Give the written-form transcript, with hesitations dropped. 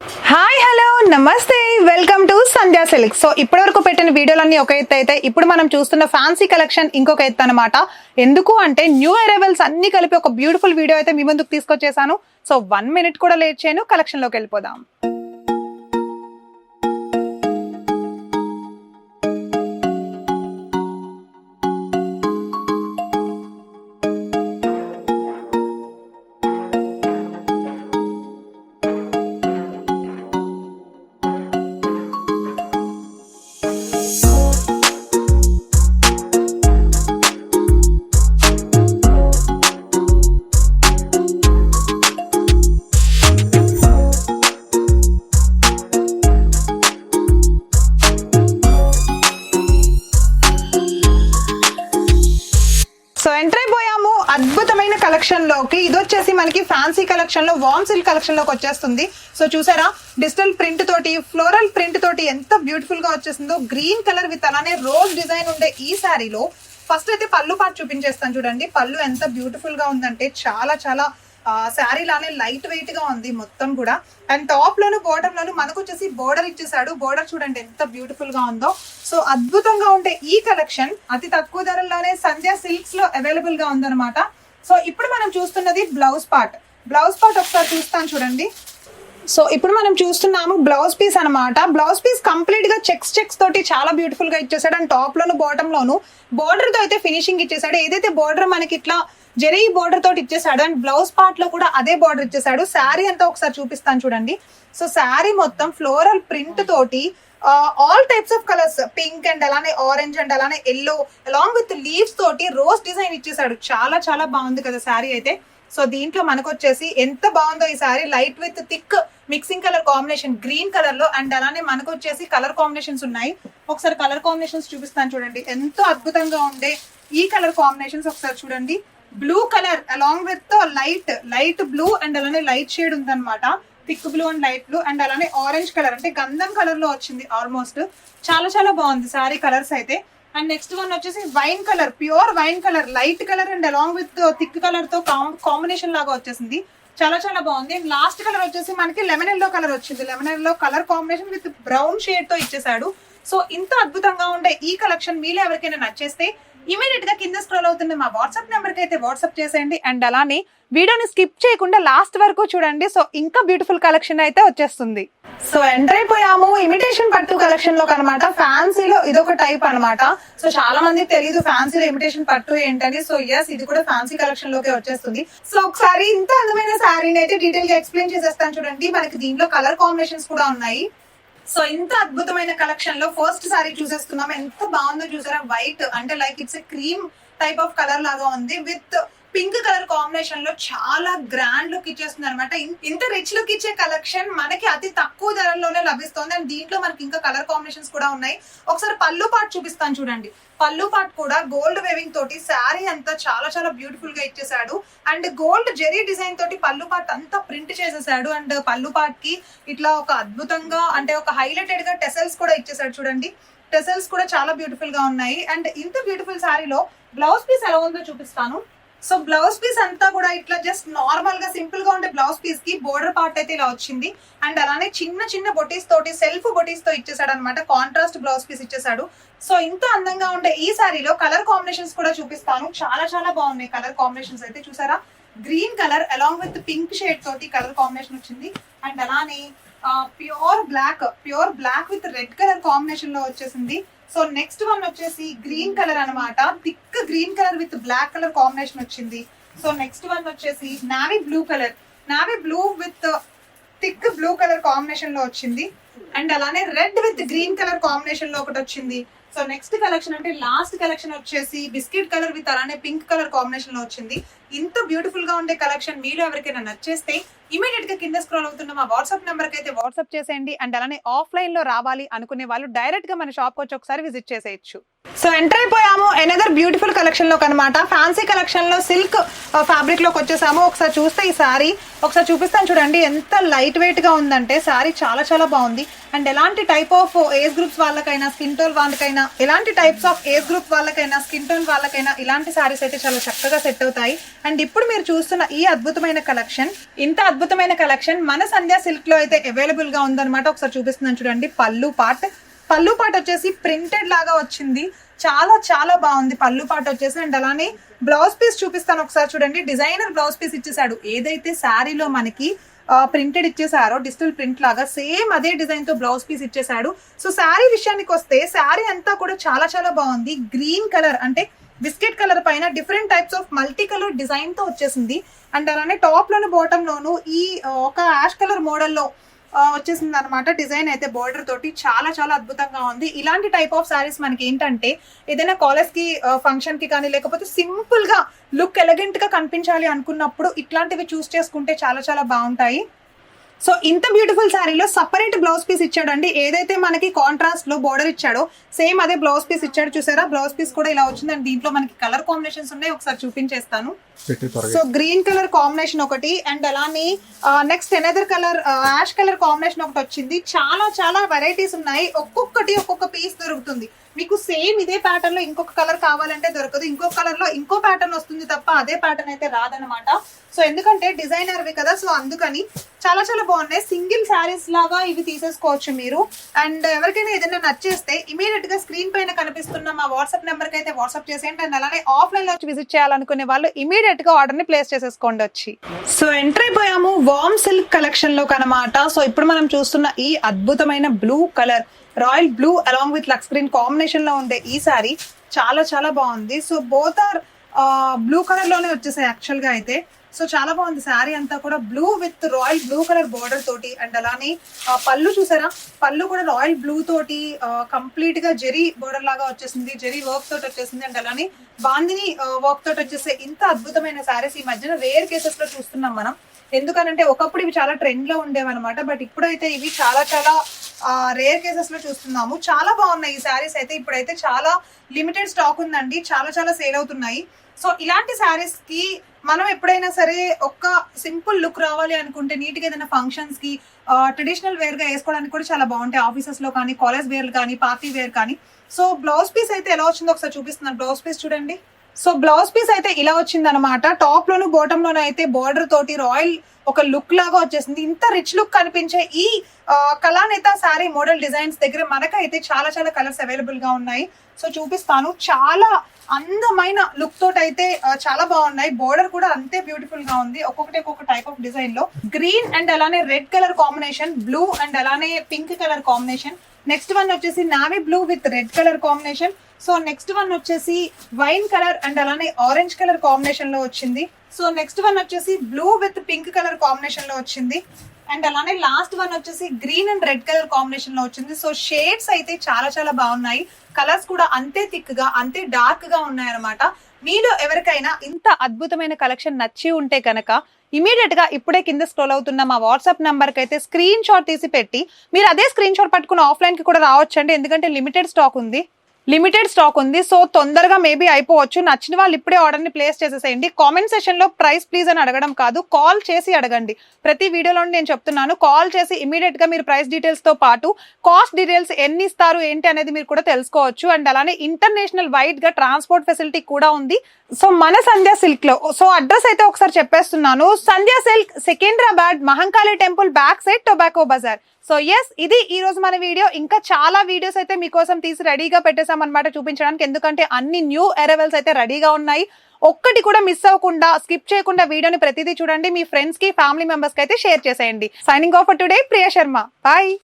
Hi hello నమస్తే welcome to Sandhya silks. So ఇప్పటి వరకు పెట్టిన వీడియోలన్నీ ఒక ఎత్తు అయితే ఇప్పుడు మనం చూస్తున్న ఫ్యాన్సీ కలెక్షన్ ఇంకొక ఎత్తు అనమాట. ఎందుకు అంటే న్యూ అరైవల్స్ అన్ని కలిపి ఒక బ్యూటిఫుల్ వీడియో అయితే మీ ముందుకు తీసుకొచ్చేసాను. సో 1 minute కూడా లేట్ చేయను, కలెక్షన్ లోకి వెళ్ళిపోదాం. సో ఎంటర్ అయిపోయాము అద్భుతమైన కలెక్షన్ లోకి. ఇది వచ్చేసి మనకి ఫ్యాన్సీ కలెక్షన్ లో వామ్ సిల్క్ కలెక్షన్ లోకి వచ్చేస్తుంది. సో చూసారా, డిజిటల్ ప్రింట్ తోటి ఫ్లోరల్ ప్రింట్ తోటి ఎంత బ్యూటిఫుల్ గా వచ్చేసిందో. గ్రీన్ కలర్ విత్ అలానే రోజ్ డిజైన్ ఉండే ఈ శారీలో ఫస్ట్ అయితే పళ్ళు పాటు చూపించేస్తాను చూడండి. పళ్ళు ఎంత బ్యూటిఫుల్ గా ఉందంటే చాలా చాలా శారీ లానే లైట్ వెయిట్ గా ఉంది మొత్తం కూడా. అండ్ టాప్ లోను బాటమ్ లోను మనకు వచ్చేసి బోర్డర్ ఇచ్చేసాడు. బోర్డర్ చూడండి ఎంత బ్యూటిఫుల్ గా ఉందో. సో అద్భుతంగా ఉండే ఈ కలెక్షన్ అతి తక్కువ ధరల్లోనే సంధ్యా సిల్క్స్ లో అవైలబుల్ గా ఉందన్నమాట. సో ఇప్పుడు మనం చూస్తున్నది బ్లౌజ్ పార్ట్. బ్లౌజ్ పార్ట్ ఒకసారి చూస్తాను చూడండి. సో ఇప్పుడు మనం చూస్తున్నాము బ్లౌజ్ పీస్ అనమాట. బ్లౌజ్ పీస్ కంప్లీట్ గా చెక్స్ తోటి చాలా బ్యూటిఫుల్ గా ఇచ్చేసాడు. And top loan bottom loan border తో అయితే ఫినిషింగ్ ఇచ్చేసాడు. ఏదైతే బోర్డర్ మనకి ఇట్లా జెరీ బోర్డర్ తోటి ఇచ్చేసాడు అండ్ బ్లౌజ్ పార్ట్ లో కూడా అదే బోర్డర్ ఇచ్చేసాడు. శారీ అంతా ఒకసారి చూపిస్తాను చూడండి. సో శారీ మొత్తం ఫ్లోరల్ ప్రింట్ తోటి all types of colours, pink and అలానే ఆరెంజ్ అండ్ అలానే ఎల్లో అలాంగ్ విత్ లీవ్స్ తోటి రోజ్ డిజైన్ ఇచ్చేసాడు. చాలా చాలా బాగుంది కదా శారీ అయితే. సో దీంట్లో మనకు వచ్చేసి ఎంత బాగుందో ఈ sari. Light with thick mixing colour combination green colour లో అండ్ అలానే మనకు వచ్చేసి కలర్ కాంబినేషన్స్ ఉన్నాయి. ఒకసారి కలర్ కాంబినేషన్స్ చూపిస్తాను చూడండి. ఎంతో అద్భుతంగా ఉండే ఈ కలర్ కాంబినేషన్స్ ఒకసారి చూడండి. Blue colour along with light blue and అలానే లైట్ షేడ్ ఉందన్నమాట. Thick blue and light blue and అలానే ఆరెంజ్ కలర్ అంటే గంధం కలర్ లో వచ్చింది ఆల్మోస్ట్. చాలా చాలా బాగుంది సారీ కలర్స్ అయితే. అండ్ నెక్స్ట్ వన్ వచ్చేసి wine colour, pure wine colour, light colour and along with thick colour తో కాంబినేషన్ లాగా వచ్చేసింది. చాలా చాలా బాగుంది. లాస్ట్ కలర్ వచ్చేసి మనకి లెమన్ ఎల్లో కలర్ వచ్చింది. Lemon yellow colour combination with brown shade తో ఇచ్చేసాడు. సో ఇంత అద్భుతంగా ఉండే ఈ కలెక్షన్ మీలో ఎవరికైనా నచ్చేస్తే ఇమీడియట్ గా కింద స్క్రోల్ అవుతుంది మా వాట్సాప్ నెంబర్ కి అయితే వాట్సాప్ చేసేయండి. అండ్ అలానే వీడియోని స్కిప్ చేయకుండా లాస్ట్ వరకు చూడండి. సో ఇంకా బ్యూటిఫుల్ కలెక్షన్ అయితే వచ్చేస్తుంది. సో ఎంటర్ అయిపోయాము ఇమిటేషన్ పట్టు కలెక్షన్ లో అనమాట. ఫ్యాన్సీలో ఇదొక టైప్ అనమాట. సో చాలా మందికి తెలియదు ఫ్యాన్సీలో ఇమిటేషన్ పట్టు ఏంటని. సో ఎస్, ఇది కూడా ఫ్యాన్సీ కలెక్షన్ లోకి వచ్చేస్తుంది. సో ఒకసారి ఇంత అందమైన శారీని అయితే డీటెయిల్ గా ఎక్స్ప్లెయిన్ చేసేస్తాను చూడండి. మనకి దీంట్లో కలర్ కాంబినేషన్స్ కూడా ఉన్నాయి. సో ఇంత అద్భుతమైన కలెక్షన్ లో ఫస్ట్ సారీ చూసేస్తున్నాం. ఎంత బాగుందో చూసారా. వైట్ అంటే like it's cream type of colour లాగా ఉంది విత్ పింక్ కలర్ కాంబినేషన్ లో చాలా గ్రాండ్ లుక్ ఇచ్చేస్తుంది అనమాట. ఇంత రిచ్ లుక్ ఇచ్చే కలెక్షన్ మనకి అతి తక్కువ ధరల్లోనే లభిస్తుంది. అండ్ దీంట్లో మనకి ఇంకా కలర్ కాంబినేషన్స్ కూడా ఉన్నాయి. ఒకసారి పళ్ళు పార్ట్ చూపిస్తాను చూడండి. పళ్ళు పార్ట్ కూడా గోల్డ్ వేవింగ్ తోటి శారీ అంతా చాలా చాలా బ్యూటిఫుల్ గా ఇచ్చేసాడు. అండ్ గోల్డ్ జెరీ డిజైన్ తోటి పళ్ళు పార్ట్ అంతా ప్రింట్ చేసేసాడు. అండ్ పళ్ళు పార్ట్ కి ఇట్లా ఒక అద్భుతంగా అంటే ఒక హైలైటెడ్ గా టెసల్స్ కూడా ఇచ్చేసాడు చూడండి. టెసల్స్ కూడా చాలా బ్యూటిఫుల్ గా ఉన్నాయి. అండ్ ఇంత బ్యూటిఫుల్ శారీలో బ్లౌజ్ పీస్ ఎలా ఉందో చూపిస్తాను. సో బ్లౌజ్ పీస్ అంతా కూడా ఇట్లా జస్ట్ నార్మల్ గా సింపుల్ గా ఉండే బ్లౌజ్ పీస్ కి బోర్డర్ పార్ట్ అయితే ఇలా వచ్చింది. అండ్ అలానే చిన్న చిన్న బొటీస్ తోటి సెల్ఫ్ బొటీస్ తో ఇచ్చేసాడు అనమాట. కాంట్రాస్ట్ బ్లౌజ్ పీస్ ఇచ్చేసాడు. సో ఇంత అందంగా ఉండే ఈ సారీలో కలర్ కాంబినేషన్స్ కూడా చూపిస్తాను. చాలా చాలా బాగున్నాయి కలర్ కాంబినేషన్స్ అయితే. చూసారా, green colour along with pink shade తోటి కలర్ కాంబినేషన్ వచ్చింది. అండ్ అలానే pure black with red colour combination లో వచ్చేసింది. సో నెక్స్ట్ వన్ వచ్చేసి గ్రీన్ కలర్ అనమాట. Thick green colour with black colour combination వచ్చింది. సో నెక్స్ట్ వన్ వచ్చేసి navy blue with thick blue colour combination లో వచ్చింది. అండ్ అలానే red with green colour combination లో ఒకటి వచ్చింది. సో నెక్స్ట్ కలెక్షన్ అంటే లాస్ట్ కలెక్షన్ వచ్చేసి బిస్కెట్ కలర్ విత్ అలానే పింక్ కలర్ కాంబినేషన్ లో వచ్చింది. ఇంత బ్యూటిఫుల్ గా ఉండే కలెక్షన్ మీలో ఎవరికైనా నచ్చేస్తే ఇమీడియట్ గా కింద స్క్రోల్ అవుతున్న మా వాట్సాప్ నెంబర్ కి అయితే వాట్సాప్ చేసేయండి. అండ్ అలానే ఆఫ్లైన్ లో రావాలి అనుకునే వాళ్ళు డైరెక్ట్ గా మన షాప్ వచ్చి ఒకసారి విజిట్ చేసేయచ్చు. సో ఎంటర్ అయిపోయాము ఎనదర్ బ్యూటిఫుల్ కలెక్షన్ లో అనమాట. ఫ్యాన్సీ కలెక్షన్ లో సిల్క్ ఫ్యాబ్రిక్ లోకి వచ్చేసాము. ఒకసారి చూస్తే ఈ సారీ ఒకసారి చూపిస్తాను చూడండి. ఎంత లైట్ వెయిట్ గా ఉందంటే సారీ చాలా చాలా బాగుంది. అండ్ ఎలాంటి టైప్ ఆఫ్ ఏజ్ గ్రూప్స్ వాళ్ళకైనా, స్కిన్ టోన్ వాళ్ళకైనా, ఎలాంటి టైప్స్ ఆఫ్ ఏజ్ గ్రూప్ వాళ్ళకైనా, స్కిన్ టోన్ వాళ్ళకైనా ఇలాంటి సారీస్ అయితే చాలా చక్కగా సెట్ అవుతాయి. అండ్ ఇప్పుడు మీరు చూస్తున్న ఈ అద్భుతమైన కలెక్షన్, ఇంత అద్భుతమైన కలెక్షన్ మన సంధ్యా సిల్క్ లో అయితే అవైలబుల్ గా ఉందన్నమాట. ఒకసారి చూపిస్తున్నాను చూడండి. పళ్ళు పార్ట్ వచ్చేసి ప్రింటెడ్ లాగా వచ్చింది. చాలా చాలా బాగుంది పళ్ళు పార్ట్ వచ్చేసి. అండ్ అలానే బ్లౌజ్ పీస్ చూపిస్తాను ఒకసారి చూడండి. డిజైనర్ బ్లౌజ్ పీస్ ఇచ్చేసాడు. ఏదైతే శారీలో మనకి ప్రింటెడ్ ఇచ్చేసారో డిజిటల్ ప్రింట్ లాగా సేమ్ అదే డిజైన్ తో బ్లౌజ్ పీస్ ఇచ్చేసాడు. సో శారీ విషయానికి వస్తే శారీ అంతా కూడా చాలా చాలా బాగుంది. గ్రీన్ కలర్ అంటే బిస్కెట్ కలర్ పైన different types of multi colour design తో వచ్చేసింది. అండ్ అలానే టాప్ లోను బాటమ్ లోను ఈ ఒక యాష్ కలర్ మోడల్లో వచ్చేసింది అనమాట. డిజైన్ అయితే బోర్డర్ తోటి చాలా చాలా అద్భుతంగా ఉంది. ఇలాంటి టైప్ ఆఫ్ శారీస్ మనకి ఏంటంటే ఏదైనా కాలేజ్ కి ఫంక్షన్ కి కానీ లేకపోతే సింపుల్ గా లుక్ ఎలిగెంట్ గా కనిపించాలి అనుకున్నప్పుడు ఇట్లాంటివి చూస్ చేసుకుంటే చాలా చాలా బాగుంటాయి. సో ఇంత బ్యూటిఫుల్ శారీలో సపరేట్ బ్లౌజ్ పీస్ ఇచ్చాడండి. ఏదైతే మనకి కాంట్రాస్ట్ లో బోర్డర్ ఇచ్చాడో సేమ్ అదే బ్లౌజ్ పీస్ ఇచ్చాడు. చూసారా బ్లౌజ్ పీస్ కూడా ఇలా వచ్చింది. అండ్ దీంట్లో మనకి కలర్ కాంబినేషన్స్ ఉన్నాయి, ఒకసారి చూపించేస్తాను. సో గ్రీన్ కలర్ కాంబినేషన్ ఒకటి, అండ్ అలానే next another colour ash colour combination ఒకటి వచ్చింది. చాలా చాలా వెరైటీస్ ఉన్నాయి. ఒక్కొక్కటి ఒక్కొక్క పీస్ దొరుకుతుంది మీకు. సేమ్ ఇదే ప్యాటర్న్ లో ఇంకొక కలర్ కావాలంటే దొరకదు. ఇంకొక కలర్ లో ఇంకో ప్యాటర్న్ వస్తుంది తప్ప అదే ప్యాటర్న్ అయితే రాదనమాట. సో ఎందుకంటే డిజైనర్వి కదా, సో అందుకని చాలా చాలా బాగున్నాయి. సింగిల్ శారీస్ లాగా ఇవి తీసేసుకోవచ్చు మీరు. అండ్ ఎవరికైనా ఏదైనా నచ్చేస్తే ఇమీడియట్ గా స్క్రీన్ పైన కనిపిస్తున్న మా వాట్సాప్ నెంబర్ కి అయితే వాట్సాప్ చేసేయండి. అండ్ అలానే ఆఫ్లైన్ లో వచ్చి విజిట్ చేయాలనుకునే వాళ్ళు ఇమీడియట్ గా ఆర్డర్ ని ప్లేస్ చేసేసుకోండి వచ్చి. సో ఎంటర్ అయిపోయాము వార్మ్ సిల్క్ కలెక్షన్ లోకి అనమాట. సో ఇప్పుడు మనం చూస్తున్న ఈ అద్భుతమైన blue colour, royal blue along with lux green combination లో ఉండే ఈ సారీ చాలా చాలా బాగుంది. So both are blue colour లోనే వచ్చేసాయి యాక్చువల్ గా అయితే. సో చాలా బాగుంది శారీ అంతా కూడా blue with royal blue colour border తోటి. అండ్ అలానే పళ్ళు చూసారా, పళ్ళు కూడా రాయల్ బ్లూ తోటి కంప్లీట్ గా జెరీ బోర్డర్ లాగా వచ్చేసింది, జెరీ వర్క్ తోటి వచ్చేసింది. అండ్ అలానే బాందిని వర్క్ తోటి వచ్చేసే ఇంత అద్భుతమైన శారీస్ ఈ మధ్యన రేర్ కేసెస్ లో చూస్తున్నాం మనం. ఎందుకనంటే ఒకప్పుడు ఇవి చాలా ట్రెండ్ లో ఉండేవన్నమాట, బట్ ఇప్పుడైతే ఇవి చాలా చాలా రేర్ కేసెస్ లో చూస్తున్నాము. చాలా బాగున్నాయి ఈ శారీస్ అయితే. ఇప్పుడైతే చాలా లిమిటెడ్ స్టాక్ ఉందండి, చాలా చాలా సేల్ అవుతున్నాయి. సో ఇలాంటి శారీస్ కి మనం ఎప్పుడైనా సరే ఒక్క సింపుల్ లుక్ రావాలి అనుకుంటే నీట్ గా ఏదైనా ఫంక్షన్స్ కి ట్రెడిషనల్ వేర్ గా వేసుకోవడానికి కూడా చాలా బాగుంటాయి. ఆఫీసెస్ లో కానీ, కాలేజ్ వేర్ కానీ, పార్టీ వేర్ కానీ. సో బ్లౌజ్ పీస్ అయితే ఎలా వచ్చిందో ఒకసారి చూపిస్తున్నాను. బ్లౌజ్ పీస్ చూడండి. సో బ్లౌజ్ పీస్ అయితే ఇలా వచ్చింది అనమాట. టాప్ లోను బాటమ్ లోను అయితే బోర్డర్ తోటి రాయల్ ఒక లుక్ లాగా వచ్చేసింది. ఇంత రిచ్ లుక్ కనిపించే ఈ కళానేత శారీ మోడల్ డిజైన్స్ దగ్గర మనకైతే చాలా చాలా కలర్స్ అవైలబుల్ గా ఉన్నాయి. సో చూపిస్తాను. చాలా అందమైన లుక్ తోటి అయితే చాలా బాగున్నాయి. బోర్డర్ కూడా అంతే బ్యూటిఫుల్ గా ఉంది. ఒక్కొక్కటి ఒక్కొక్క టైప్ ఆఫ్ డిజైన్ లో గ్రీన్ అండ్ అలానే red colour combination, blue and అలానే pink colour combination. Next one వచ్చేసి navy blue with red colour combination. So next one వచ్చేసి వైన్ కలర్ అండ్ అలానే ఆరెంజ్ కలర్ కాంబినేషన్ లో వచ్చింది. సో నెక్స్ట్ వన్ వచ్చేసి blue with pink colour combination లో వచ్చింది. And అలానే లాస్ట్ వన్ వచ్చేసి green and red colour combination లో వచ్చింది. సో షేడ్స్ అయితే చాలా చాలా బాగున్నాయి. కలర్స్ కూడా అంతే థిక్ గా అంతే డార్క్ గా ఉన్నాయి అనమాట. మీలో ఎవరికైనా ఇంత అద్భుతమైన కలెక్షన్ నచ్చి ఉంటే కనుక ఇమీడియట్ గా ఇప్పుడే కింద స్క్రోల్ అవుతున్న మా వాట్సాప్ నంబర్ కి అయితే స్క్రీన్ షాట్ తీసి పెట్టి మీరు అదే స్క్రీన్ షాట్ పట్టుకుని ఆఫ్లైన్ కి కూడా రావచ్చండి. ఎందుకంటే లిమిటెడ్ స్టాక్ ఉంది. సో తొందరగా మేబీ అయిపోవచ్చు. నచ్చిన వాళ్ళు ఇప్పుడే ఆర్డర్ ని ప్లేస్ చేసేసేయండి. కామెంట్ సెషన్ లో ప్రైస్ ప్లీజ్ అని అడగడం కాదు, కాల్ చేసి అడగండి. ప్రతి వీడియోలో నేను చెప్తున్నాను, కాల్ చేసి ఇమీడియట్ గా మీరు ప్రైస్ డీటెయిల్స్ తో పాటు కాస్ట్ డీటెయిల్స్ ఎన్ని ఇస్తారు ఏంటి అనేది మీరు కూడా తెలుసుకోవచ్చు. అండ్ అలానే ఇంటర్నేషనల్ వైడ్ గా ట్రాన్స్పోర్ట్ ఫెసిలిటీ కూడా ఉంది. సో మన సంధ్యా సిల్క్ లో సో అడ్రస్ అయితే ఒకసారి చెప్పేస్తున్నాను. Sandhya silk, Secunderabad, Mahankali temple back side, tobacco Bazar. So yes, ఇది ఈ రోజు మన వీడియో. ఇంకా చాలా వీడియోస్ అయితే మీకోసం తీసి రెడీగా పెట్టేసాం అనమాట చూపించడానికి. ఎందుకంటే అన్ని న్యూ అరైవల్స్ అయితే రెడీగా ఉన్నాయి. ఒక్కటి కూడా మిస్ అవ్వకుండా, స్కిప్ చేయకుండా వీడియోని ప్రతిదీ చూడండి. మీ ఫ్రెండ్స్ కి, ఫ్యామిలీ మెంబర్స్ కి అయితే షేర్ చేసేయండి. Signing off for today, Priya Sharma. Bye.